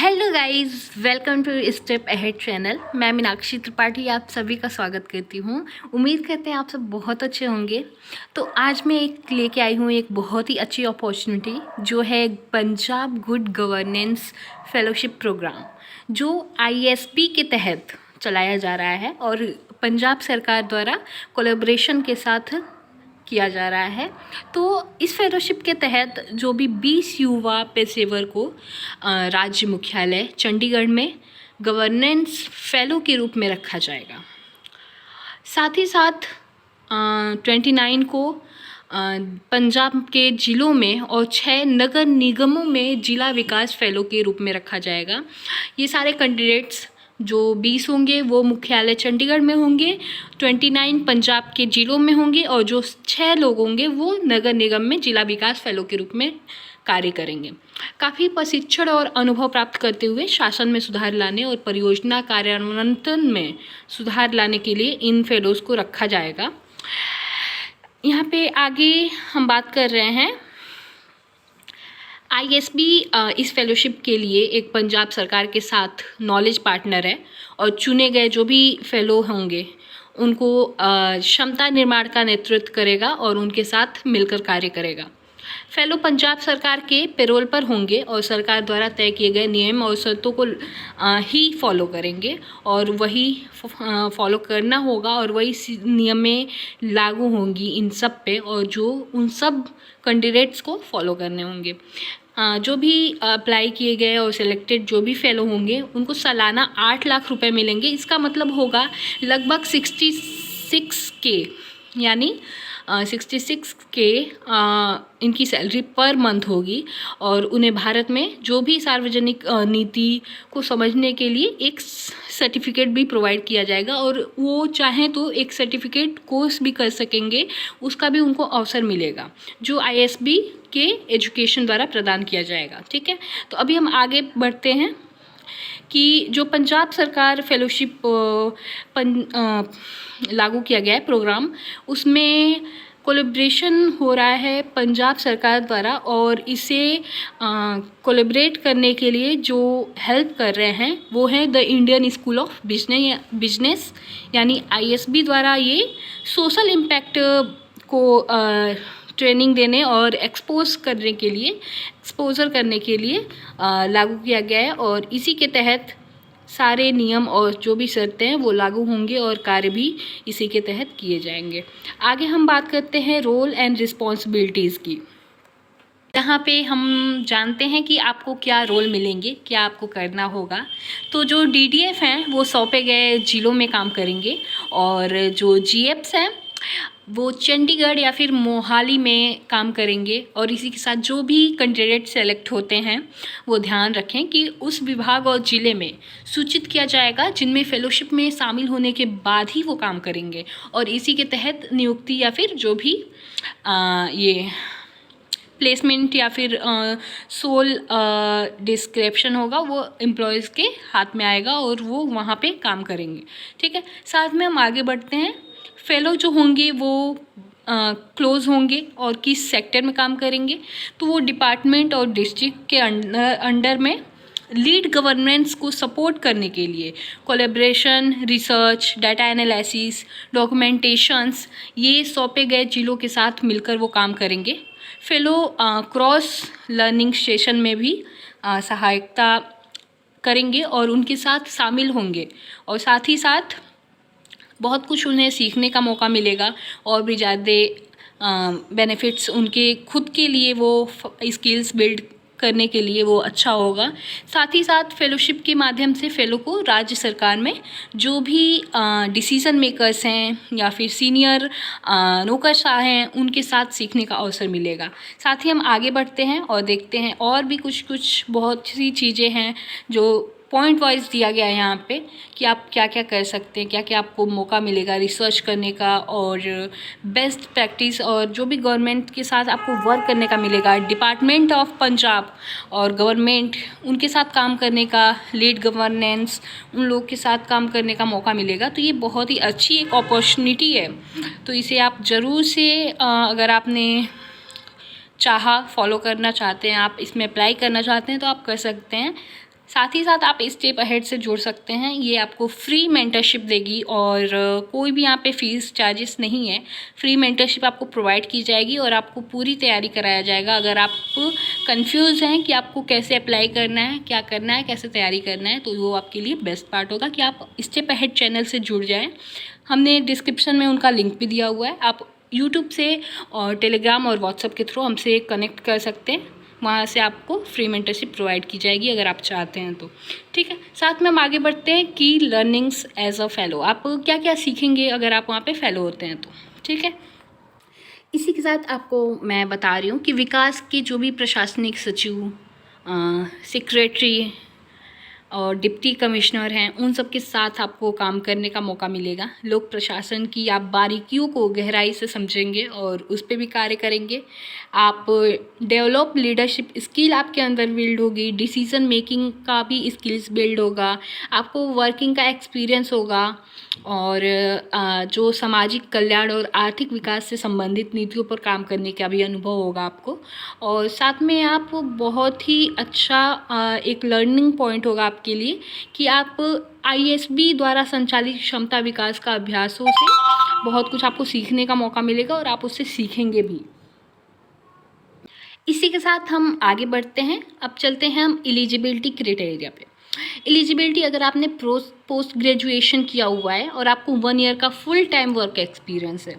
Hello guys, welcome to step ahead channel. मैं मीनाक्षी त्रिपाठी आप सभी का स्वागत करती हूँ। उम्मीद करते हैं आप सब बहुत अच्छे होंगे। तो आज मैं एक लेके आई हूँ एक बहुत ही अच्छी अपॉर्चुनिटी, जो है Punjab good governance fellowship program, जो आईएसबी के तहत चलाया जा रहा है और पंजाब सरकार द्वारा कोलैबोरेशन के साथ किया जा रहा है। तो इस फेलोशिप के तहत जो भी 20 युवा पेशेवर को राज्य मुख्यालय चंडीगढ़ में गवर्नेंस फेलो के रूप में रखा जाएगा। साथ ही साथ 29 को पंजाब के ज़िलों में और 6 नगर निगमों में जिला विकास फेलो के रूप में रखा जाएगा। ये सारे कैंडिडेट्स जो 20 होंगे वो मुख्यालय चंडीगढ़ में होंगे, 29 पंजाब के ज़िलों में होंगे और जो 6 लोग होंगे वो नगर निगम में जिला विकास फेलो के रूप में कार्य करेंगे। काफ़ी प्रशिक्षण और अनुभव प्राप्त करते हुए शासन में सुधार लाने और परियोजना कार्यान्वयन में सुधार लाने के लिए इन फेलोज को रखा जाएगा। यहाँ पे आगे हम बात कर रहे हैं आईएसबी इस फेलोशिप के लिए एक पंजाब सरकार के साथ नॉलेज पार्टनर है और चुने गए जो भी फेलो होंगे उनको क्षमता निर्माण का नेतृत्व करेगा और उनके साथ मिलकर कार्य करेगा। फेलो पंजाब सरकार के पेरोल पर होंगे और सरकार द्वारा तय किए गए नियम और शर्तों को ही फॉलो करेंगे और वही फॉलो करना होगा और वही नियमें लागू होंगी इन सब पे, और जो उन सब कैंडिडेट्स को फॉलो करने होंगे। जो भी अप्लाई किए गए और सिलेक्टेड जो भी फेलो होंगे उनको सालाना 8 लाख रुपए मिलेंगे। इसका मतलब होगा लगभग 66K, यानी 66K इनकी सैलरी पर मंथ होगी और उन्हें भारत में जो भी सार्वजनिक नीति को समझने के लिए एक सर्टिफिकेट भी प्रोवाइड किया जाएगा और वो चाहें तो एक सर्टिफिकेट कोर्स भी कर सकेंगे, उसका भी उनको अवसर मिलेगा जो आईएसबी के एजुकेशन द्वारा प्रदान किया जाएगा। ठीक है, तो अभी हम आगे बढ़ते हैं कि जो पंजाब सरकार फेलोशिप लागू किया गया है प्रोग्राम, उसमें कोलैबोरेशन हो रहा है पंजाब सरकार द्वारा और इसे कोलैबोरेट करने के लिए जो हेल्प कर रहे हैं वो है the Indian school of business, यानी आईएसबी द्वारा ये सोशल इम्पैक्ट को ट्रेनिंग देने और एक्सपोजर करने के लिए लागू किया गया है और इसी के तहत सारे नियम और जो भी शर्तें हैं वो लागू होंगे और कार्य भी इसी के तहत किए जाएंगे। आगे हम बात करते हैं रोल एंड रिस्पॉन्सिबिलिटीज़ की। यहाँ पे हम जानते हैं कि आपको क्या रोल मिलेंगे, क्या आपको करना होगा। तो जो डीडीएफ हैं वो सौंपे गए ज़िलों में काम करेंगे और जो जीएफ्स हैं वो चंडीगढ़ या फिर मोहाली में काम करेंगे। और इसी के साथ जो भी कैंडिडेट सेलेक्ट होते हैं वो ध्यान रखें कि उस विभाग और ज़िले में सूचित किया जाएगा जिनमें फेलोशिप में शामिल होने के बाद ही वो काम करेंगे और इसी के तहत नियुक्ति या फिर जो भी ये प्लेसमेंट या फिर सोल डिस्क्रिप्शन होगा वो एम्प्लॉयज़ के हाथ में आएगा और वो वहाँ पे काम करेंगे। ठीक है, साथ में हम आगे बढ़ते हैं। फेलो जो होंगे वो क्लोज होंगे और किस सेक्टर में काम करेंगे, तो वो डिपार्टमेंट और डिस्ट्रिक्ट के अंडर में लीड गवर्नेंस को सपोर्ट करने के लिए collaboration, research, data analysis, documentations, ये सौंपे गए ज़िलों के साथ मिलकर वो काम करेंगे। फेलो क्रॉस लर्निंग सेशन में भी सहायता करेंगे और उनके साथ शामिल होंगे और साथ ही साथ बहुत कुछ उन्हें सीखने का मौका मिलेगा और भी ज़्यादा बेनिफिट्स उनके खुद के लिए, वो स्किल्स बिल्ड करने के लिए वो अच्छा होगा। साथ ही साथ फेलोशिप के माध्यम से फेलो को राज्य सरकार में जो भी डिसीज़न मेकर्स हैं या फिर सीनियर नौकरशाह हैं उनके साथ सीखने का अवसर मिलेगा। साथ ही हम आगे बढ़ते हैं और देखते हैं और भी कुछ बहुत सी चीज़ें हैं जो पॉइंट वाइज दिया गया है यहाँ पे कि आप क्या क्या कर सकते हैं, क्या क्या आपको मौका मिलेगा रिसर्च करने का और बेस्ट प्रैक्टिस और जो भी गवर्नमेंट के साथ आपको वर्क करने का मिलेगा। डिपार्टमेंट ऑफ पंजाब और गवर्नमेंट उनके साथ काम करने का, लीड गवर्नेंस उन लोग के साथ काम करने का मौका मिलेगा। तो ये बहुत ही अच्छी एक अपॉर्चुनिटी है, तो इसे आप ज़रूर से अगर आपने चाहा फॉलो करना चाहते हैं, आप इसमें अप्लाई करना चाहते हैं तो आप कर सकते हैं। साथ ही साथ आप स्टेप अहेड से जुड़ सकते हैं। ये आपको फ्री मेंटरशिप देगी और कोई भी यहाँ पे फ़ीस चार्जेस नहीं है। फ्री मेंटरशिप आपको प्रोवाइड की जाएगी और आपको पूरी तैयारी कराया जाएगा। अगर आप कंफ्यूज हैं कि आपको कैसे अप्लाई करना है, क्या करना है, कैसे तैयारी करना है, तो वो आपके लिए बेस्ट पार्ट होगा कि आप स्टेप अहेड चैनल से जुड़ जाएँ। हमने डिस्क्रिप्शन में उनका लिंक भी दिया हुआ है। आप यूट्यूब से और टेलीग्राम और व्हाट्सएप के थ्रू हमसे कनेक्ट कर सकते हैं। वहाँ से आपको फ्री मेंटरशिप प्रोवाइड की जाएगी अगर आप चाहते हैं तो। ठीक है, साथ में हम आगे बढ़ते हैं कि लर्निंग्स एज अ फेलो, आप क्या क्या सीखेंगे अगर आप वहाँ पे फेलो होते हैं तो। ठीक है, इसी के साथ आपको मैं बता रही हूँ कि विकास के जो भी प्रशासनिक सचिव, सेक्रेटरी और डिप्टी कमिश्नर हैं, उन सब के साथ आपको काम करने का मौका मिलेगा। लोक प्रशासन की आप बारीकियों को गहराई से समझेंगे और उस पर भी कार्य करेंगे। आप डेवलप लीडरशिप स्किल आपके अंदर बिल्ड होगी, डिसीजन मेकिंग का भी स्किल्स बिल्ड होगा, आपको वर्किंग का एक्सपीरियंस होगा और जो सामाजिक कल्याण और आर्थिक विकास से संबंधित नीतियों पर काम करने का भी अनुभव होगा आपको। और साथ में आप बहुत ही अच्छा एक लर्निंग पॉइंट होगा आपके लिए कि आप ISB द्वारा संचालित क्षमता विकास का अभ्यासों से बहुत कुछ आपको सीखने का मौका मिलेगा और आप उससे सीखेंगे भी। इसी के साथ हम आगे बढ़ते हैं। अब चलते हैं हम एलिजिबिलिटी क्राइटेरिया पे। एलिजिबिलिटी, अगर आपने पोस्ट ग्रेजुएशन किया हुआ है और आपको 1 ईयर का फुल टाइम वर्क एक्सपीरियंस है,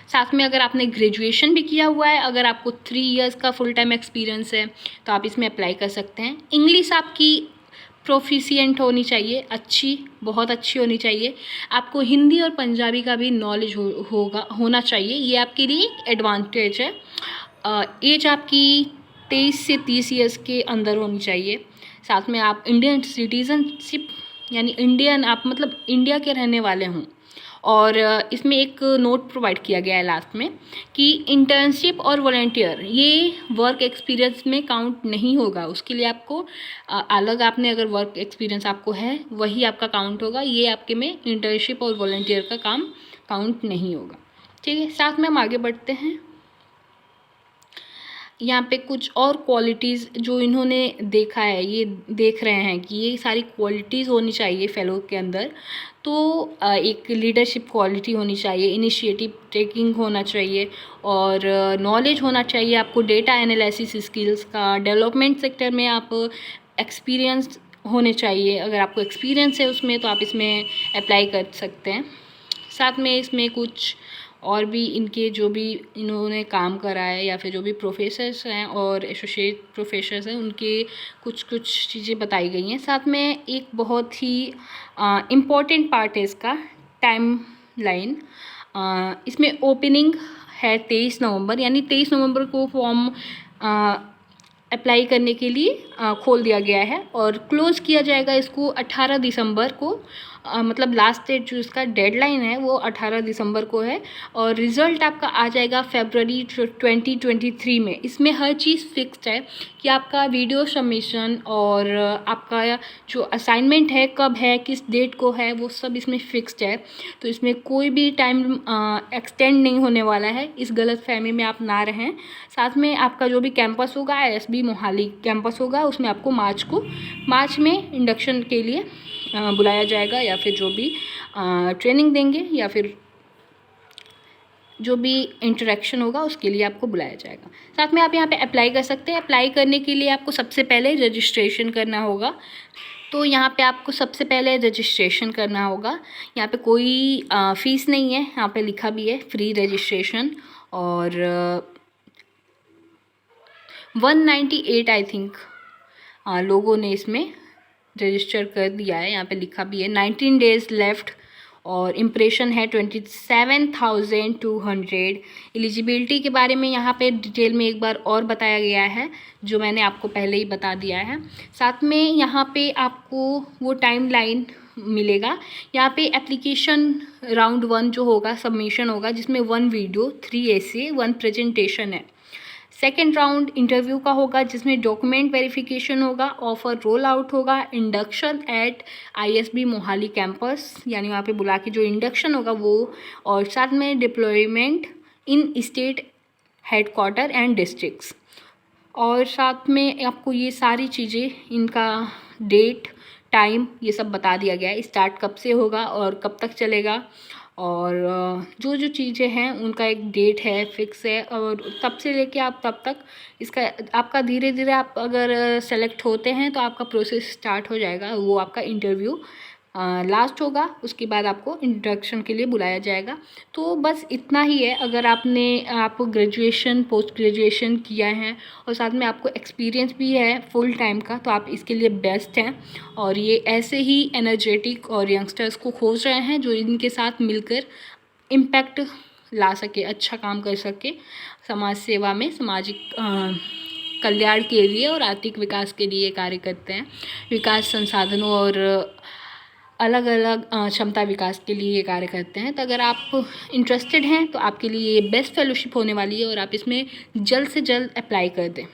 साथ में अगर आपने ग्रेजुएशन भी किया हुआ है, अगर आपको 3 इयर्स का फुल टाइम एक्सपीरियंस है तो आप इसमें अप्लाई कर सकते हैं। इंग्लिश आपकी प्रोफिशिएंट होनी चाहिए, अच्छी, बहुत अच्छी होनी चाहिए। आपको हिंदी और पंजाबी का भी नॉलेज होना चाहिए, ये आपके लिए एक एडवांटेज है। एज आपकी 23 से 30 इयर्स के अंदर होनी चाहिए। साथ में आप इंडियन सिटीजनशिप यानी इंडियन, आप मतलब इंडिया के रहने वाले हों। और इसमें एक नोट प्रोवाइड किया गया है लास्ट में कि इंटर्नशिप और वॉलंटियर ये वर्क एक्सपीरियंस में काउंट नहीं होगा। उसके लिए आपको अलग, आपने अगर वर्क एक्सपीरियंस आपको है वही आपका काउंट होगा। ये आपके में इंटर्नशिप और वॉलंटियर का काम काउंट नहीं होगा। ठीक है, साथ में हम आगे बढ़ते हैं। यहाँ पे कुछ और क्वालिटीज़ जो इन्होंने देखा है, ये देख रहे हैं कि ये सारी क्वालिटीज़ होनी चाहिए फेलो के अंदर। तो एक लीडरशिप क्वालिटी होनी चाहिए, इनिशिएटिव टेकिंग होना चाहिए और नॉलेज होना चाहिए आपको डेटा एनालिसिस स्किल्स का। डेवलपमेंट सेक्टर में आप एक्सपीरियंस होने चाहिए, अगर आपको एक्सपीरियंस है उसमें तो आप इसमें अप्लाई कर सकते हैं। साथ में इसमें कुछ और भी इनके जो भी इन्होंने काम करा है या फिर जो भी प्रोफेसर्स हैं और एसोसिएट प्रोफेसर्स हैं, उनके कुछ कुछ चीज़ें बताई गई हैं। साथ में एक बहुत ही इम्पॉर्टेंट पार्ट है इसका, टाइम लाइन। इसमें ओपनिंग है 23 नवंबर, यानी 23 नवंबर को फॉर्म अप्लाई करने के लिए खोल दिया गया है और क्लोज़ किया जाएगा इसको 18 दिसंबर को। मतलब लास्ट डेट जो इसका डेडलाइन है वो 18 दिसंबर को है और रिज़ल्ट आपका आ जाएगा फरवरी 2023 में। इसमें हर चीज़ फिक्स्ड है कि आपका वीडियो सबमिशन और आपका जो असाइनमेंट है कब है, किस डेट को है, वो सब इसमें फिक्स्ड है। तो इसमें कोई भी टाइम एक्सटेंड नहीं होने वाला है, इस गलत फहमी में आप ना रहें। साथ में आपका जो भी कैंपस होगा, ISB मोहाली कैंपस होगा, उसमें आपको मार्च में इंडक्शन के लिए बुलाया जाएगा या फिर जो भी ट्रेनिंग देंगे या फिर जो भी इंटरेक्शन होगा उसके लिए आपको बुलाया जाएगा। साथ में आप यहाँ पे अप्लाई कर सकते हैं। अप्लाई करने के लिए आपको सबसे पहले रजिस्ट्रेशन करना होगा। तो यहाँ पे आपको सबसे पहले रजिस्ट्रेशन करना होगा। यहाँ पे कोई फ़ीस नहीं है, यहाँ पे लिखा भी है फ्री रजिस्ट्रेशन। और 198 आई थिंक लोगों ने इसमें रजिस्टर कर दिया है। यहाँ पे लिखा भी है 19 डेज़ लेफ्ट और इम्प्रेशन है 27,200। एलिजिबिलिटी के बारे में यहाँ पे डिटेल में एक बार और बताया गया है जो मैंने आपको पहले ही बता दिया है। साथ में यहाँ पे आपको वो टाइमलाइन मिलेगा। यहाँ पे एप्लीकेशन राउंड 1 जो होगा, सबमिशन होगा, जिसमें 1 वीडियो, 3 ऐसे, 1 प्रेजेंटेशन है। सेकेंड राउंड इंटरव्यू का होगा जिसमें डॉक्यूमेंट वेरिफिकेशन होगा, ऑफर रोल आउट होगा, induction eight ISB Mohali campus, यानी वहाँ पे बुला के जो इंडक्शन होगा वो, और साथ में deployment in state headquarter and districts. और साथ में आपको ये सारी चीज़ें, इनका डेट, टाइम ये सब बता दिया गया है। स्टार्ट कब से होगा और कब तक चलेगा, और जो जो चीज़ें हैं उनका एक डेट है, फिक्स है, और तब से लेके आप तब तक इसका आपका धीरे धीरे आप अगर सेलेक्ट होते हैं तो आपका प्रोसेस स्टार्ट हो जाएगा। वो आपका इंटरव्यू लास्ट होगा, उसके बाद आपको इंट्रोडक्शन के लिए बुलाया जाएगा। तो बस इतना ही है। अगर आप ग्रेजुएशन, पोस्ट ग्रेजुएशन किया है और साथ में आपको एक्सपीरियंस भी है फुल टाइम का, तो आप इसके लिए बेस्ट हैं। और ये ऐसे ही एनर्जेटिक और यंगस्टर्स को खोज रहे हैं जो इनके साथ मिलकर इम्पैक्ट ला सके, अच्छा काम कर सके समाज सेवा में, सामाजिक कल्याण के लिए और आर्थिक विकास के लिए कार्य करते हैं। विकास संसाधनों और अलग अलग क्षमता विकास के लिए ये कार्य करते हैं। तो अगर आप इंटरेस्टेड हैं तो आपके लिए ये बेस्ट फेलोशिप होने वाली है और आप इसमें जल्द से जल्द अप्लाई कर दें।